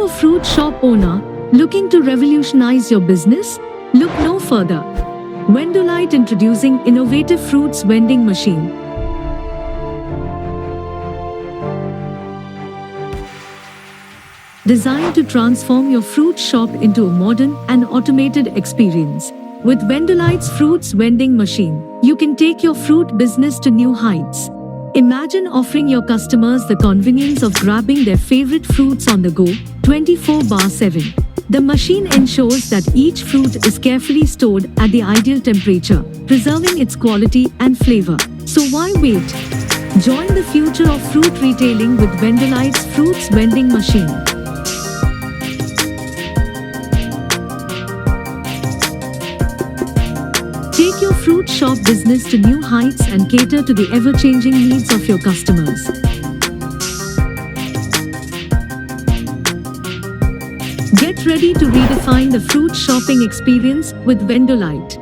a fruit shop owner looking to revolutionize your business? Look no further. Vendolite introducing innovative fruits vending machine. Designed to transform your fruit shop into a modern and automated experience. With Vendolite's fruits vending machine, you can take your fruit business to new heights. Imagine offering your customers the convenience of grabbing their favorite fruits on the go, 24/7. The machine ensures that each fruit is carefully stored at the ideal temperature, preserving its quality and flavor. So why wait? Join the future of fruit retailing with Vendolite's fruits vending machine. Take your fruit shop business to new heights and cater to the ever-changing needs of your customers. Get ready to redefine the fruit shopping experience with Vendolite.